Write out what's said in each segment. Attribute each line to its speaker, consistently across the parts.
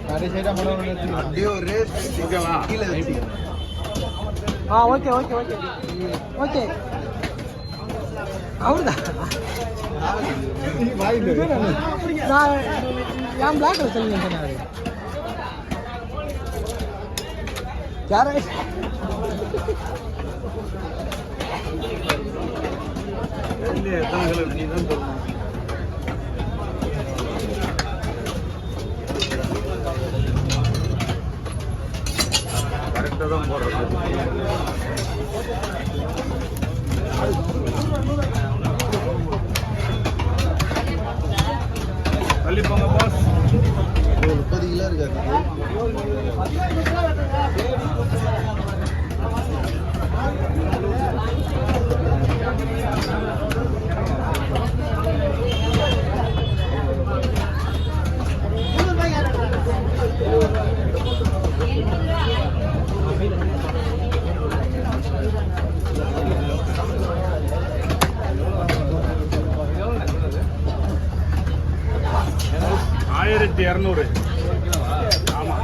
Speaker 1: அப்படியே ஒரு ஓகேவா கீழே வச்சு
Speaker 2: ஓகே ஓகே ஓகே ஓகே அவருதான் நான் என் பிளாக்ல சொல்லுங்க யார
Speaker 1: எத்தனை நீ தான் சொல்லணும் கரெக்டாக தான் போடுறது தள்ளி போங்க பாஸ் 30 கிலோ இருக்காது 1200 ஆமாம்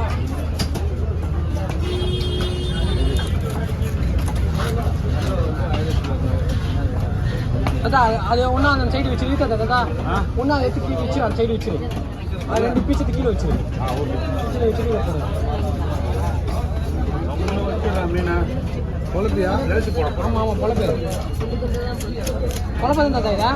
Speaker 2: அதான் அது ஒன்றா அந்த சைடு வச்சு இருக்காது அதான் ஒன்றா எடுத்து வச்சு அந்த சைடு வச்சிரு அது 2 பீஸ் கீழே வச்சிரு கீழே வச்சு
Speaker 1: மீனா குழப்பியா லேசு போட போகிறோம்
Speaker 2: ஆமாம் குழப்பம் குழப்பம் தான் தாத்தா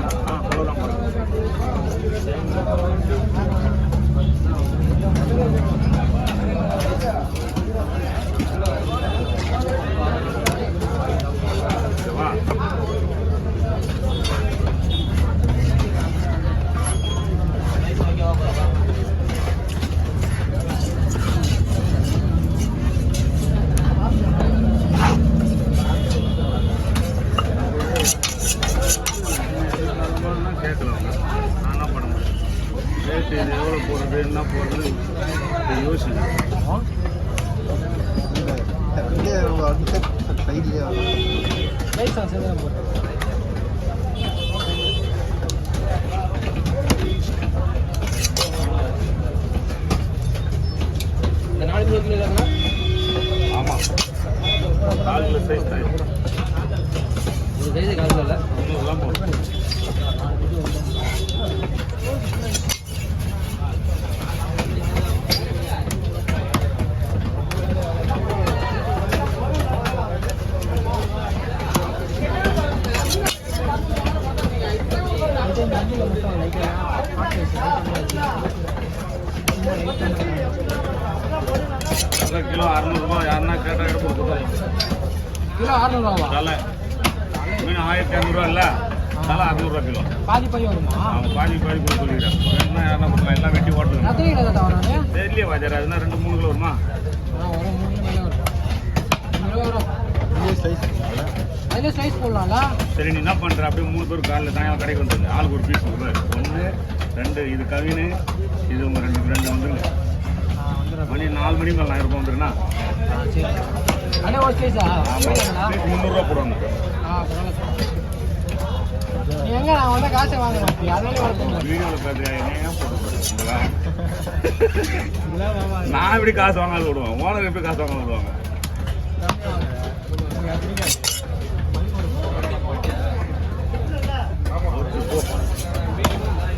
Speaker 2: எவ்வளோ போகிறது என்ன போகிறது யோசிக்கணும் இந்த 4 கிலோ
Speaker 1: ஆமாம் 4 கிலோ சைஸ் தான்
Speaker 2: ஒரு சைஸு 4 கிலோ இல்லை
Speaker 1: இதெல்லாம் போடுறேன் கிலோ 600 யாருன்னா கேட்டால் எடுத்து கொடுத்துருவோம்
Speaker 2: கிலோ 600
Speaker 1: தலை மீன் 1500 இல்லை தலை 600 கிலோ
Speaker 2: பாதி பை வருமா
Speaker 1: அவன் பாதி கொடுத்து சொல்லிக்கிறேன் வேணும்னா யாருன்னா கொடுக்கலாம் எல்லாம் வெட்டி ஓட்டணும் தெரியலையே வாஜர் அதுனா 2-3 கிலோ வருமா
Speaker 2: அதிலே ஸ்லைஸ் போடலாம்ல
Speaker 1: சரி நீ என்ன பண்ணுற அப்படியே 3 பேர் காலையில் சாயங்காலம் கடைக்கு வந்துருங்க ஆளுக்கு ஒரு பீஸ் கொடுப்பாரு 1 2 இது கவினு இது உங்கள் 2 வந்துருங்க மணி 4 மணி மேலே 1000 ரூபாய் வந்துருண்ணா
Speaker 2: அண்ணே ஒரு ஸ்லைஸா
Speaker 1: 300 போடுவாங்க
Speaker 2: எங்க நான் வந்து காசை வாங்க மாட்டேன் அதனால
Speaker 1: வீடியோவில் பார்த்து நான் எப்படி காசு வாங்காத விடுவேன் ஓனர் எப்படி காசு வாங்காத விடுவாங்க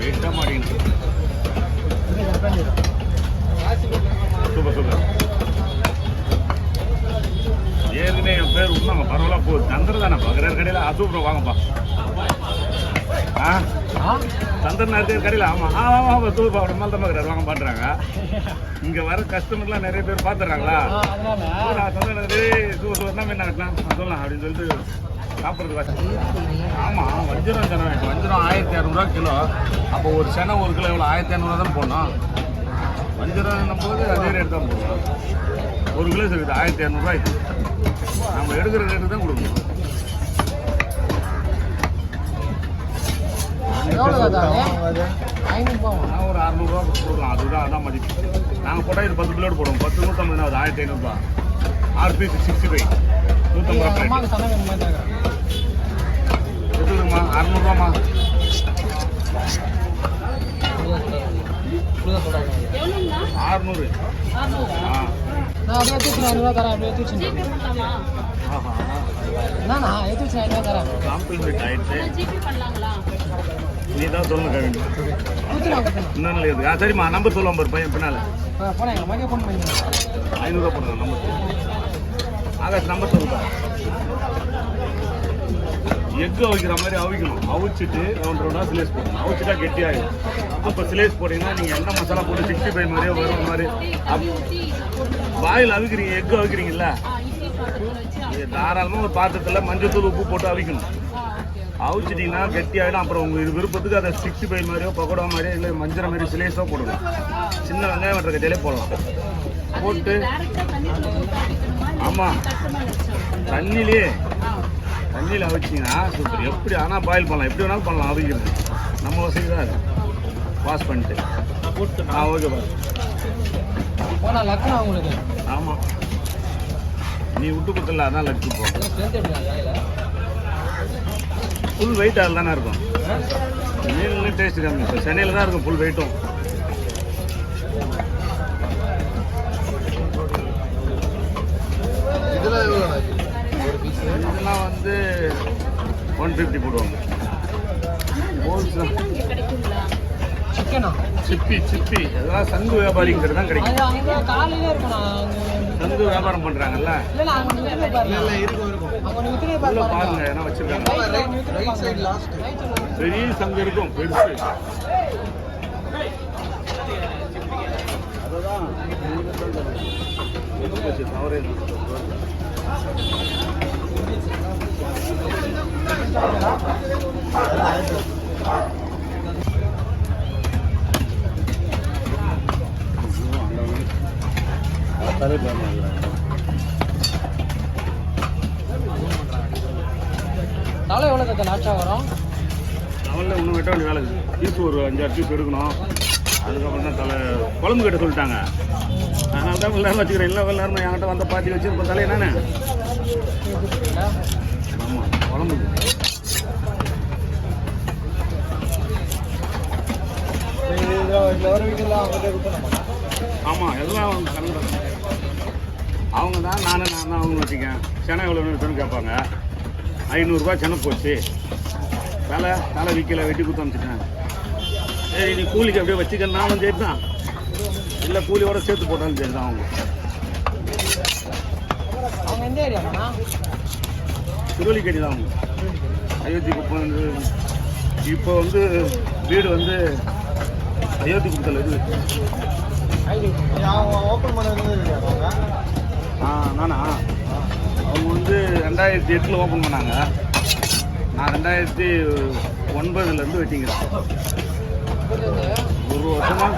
Speaker 1: வெயிட்டாக மாட்டேங்குது சூப்பர் சூப்பர் ஏற்கனவே என் பேர் விட்டாங்க பரவாயில்ல போகுது சந்திர தானே பார்க்குறாரு கடையில் சூப்பர் வாங்கப்பா சந்திரன் இருக்கிற கடையில் ஆமாம் ஆமாம் சூப்பர் அப்படி மேலே தான் பார்க்குறாரு வாங்க பண்ணுறாங்க இங்கே வர கஸ்டமர்லாம் நிறைய பேர் பார்த்துட்றாங்களா சந்திரன் சூப்பர் சூப்பர் தான் மீன் கட்டலாம் சொல்லலாம் அப்படின்னு சொல்லிட்டு சாப்பிட்றது கஷ்டம் ஆமாம் வஞ்சிரம் செனை வஞ்சிரம் 1200 கிலோ அப்போ ஒரு செனை 1 கிலோ எவ்வளோ 1500 தான் போடணும் வஞ்சிரம் போது அதே ரேட் தான் போடுவோம் 1 கிலோ இருக்குது 1500 நம்ம எடுக்கிற ரேட்டு தான் கொடுக்கணும் நான் ஒரு 600 கொடுக்கலாம் அதுதான் அதான் மதிப்பு நாங்கள் போட்டால் இது 10 கிலோ போடுவோம் 10 150 அது 1500 6 பீஸ் 65 150 எதுமா 600 ரூபாமா
Speaker 2: தான் சொல்கிறாங்க.
Speaker 1: 600. ஆ
Speaker 2: நான் அப்படியே எடுத்து வச்சு 500 தரேன். அப்படியே எடுத்து வச்சு
Speaker 1: ஆஹா
Speaker 2: என்னண்ணா எடுத்து வச்சு 500 தரேன்.
Speaker 1: காம்ப்ளிமெண்ட் ஆயிடுச்சு. நீ தான் சொல்லணும் கவின். இன்னும் இல்லையா? சரிம்மா நம்பர் சொல்லுவோம் பாரு பையன் பின்னால்.
Speaker 2: போனேன் எங்கள் மதியம் ஃபோன் பண்ணி
Speaker 1: 500 போடுறேன் நம்பர். ஆகாஷ் நம்பர் சொல்லுப்பா. எக்கு அவிக்கிற மாதிரி அவிக்கணும். அவிச்சிட்டு ரவுண்டாக சிலேஸ் போடணும். அவிச்சிட்டா கெட்டியாகிடும். அப்போ சிலேஸ் போட்டிங்கன்னா நீங்கள் என்ன மசாலா போட்டு 65 மாதிரியோ வர மாதிரி வாயில் அவிக்கிறீங்க. எக்கு அவிக்கிறீங்கல்ல, தாராளமாக ஒரு பாத்திரத்தில் மஞ்சத்தூள் உப்பு போட்டு அவிக்கணும். அவிச்சிட்டிங்கன்னா கெட்டியாகிடும். அப்புறம் உங்கள் விருப்பத்துக்கு அதை 65 மாதிரியோ பக்கோடா மாதிரியோ இல்லை மஞ்சள் மாதிரி சிலேஸோ போடணும். சின்ன வெங்காயம் வெட்டுற கட்டியிலே போடலாம். போட்டு ஆமாம் தண்ணியில் அவிச்சிங்கன்னா சூப்பர். எப்படி ஆனால் பாயில் பண்ணலாம், எப்படி வேணாலும் பண்ணலாம். அவிக்கிறது நம்ம வசதி தான் அது. வாஷ் பண்ணிட்டு ஓகே பாரு.
Speaker 2: போனால் லக்குனா உங்களுக்கு.
Speaker 1: ஆமாம் நீ விட்டு கொடுத்தல அதான் லக்கு. போ ஃபுல் வெயிட் அதில் தானே இருக்கும். மீன்லேயும் டேஸ்ட் கம்மி. இப்போ சென்னையில் தான் இருக்கும் ஃபுல் வெயிட்டும். இதெல்லாம் வந்து 150 போடுவாங்க.
Speaker 2: சிக்கனா
Speaker 1: சிப்பி அதெல்லாம் சங்கு வியாபாரிங்கிறது தான் கிடைக்கும்.
Speaker 2: அது அங்கே காலையிலே இருக்குண்ணா.
Speaker 1: சங்கு வியாபாரம் பண்ணுறாங்கல்ல.
Speaker 2: இல்லை அங்கே வித்துனே
Speaker 1: உள்ள பாருங்க என்ன வச்சிருக்காங்க. பெரிய சங்கு இருக்கும் பெருசு. அதுதான் தவறே.
Speaker 2: தலை எவ்வளோ கத்த லாஸ்ட்டாக வரும்?
Speaker 1: தவளில் இன்னும் வெட்ட வேண்டிய வேலை இருக்குது. பீஸ் ஒரு 5-6 பீஸ் எடுக்கணும். அதுக்கப்புறம் தான் தலை குழம்பு கட்ட சொல்லிட்டாங்க. அதனால தான் இவ்வளோ நேரம் வச்சுக்கிறேன். இல்லை இவ்வளோ நேரம் என்கிட்ட வந்த பாத்தி வச்சு இப்போ தலை என்னென்ன. ஆமாம் குழம்பு ஆமாம் எல்லாம் கலந்து அவங்க தான் நான் தான் அவங்க வச்சுக்கேன். சென்னை எவ்வளோ இருக்குன்னு கேட்பாங்க. 500 சென்னை போச்சு. தலை விற்கல வெட்டி கொடுத்து அனுப்பிச்சிட்டேன். சரி நீ கூலிக்கு அப்படியே வச்சுக்கனாலும் சரி தான், இல்லை கூலியோட சேர்த்து போட்டாலும் சரி தான்.
Speaker 2: அவங்க எந்த ஏரியாண்ணா?
Speaker 1: திருவள்ளிக்கேணி தான் அவங்க. அயோத்தி குப்பம் வந்து இப்போ வந்து வீடு வந்து அயோத்தி குப்பத்தில் இருக்குது.
Speaker 2: ஓப்பன் பண்ண
Speaker 1: நானா அவங்க வந்து 2008 ஓப்பன் பண்ணாங்க. நான் 2009 வெட்டிங்கிறேன். ஒரு வருஷமாக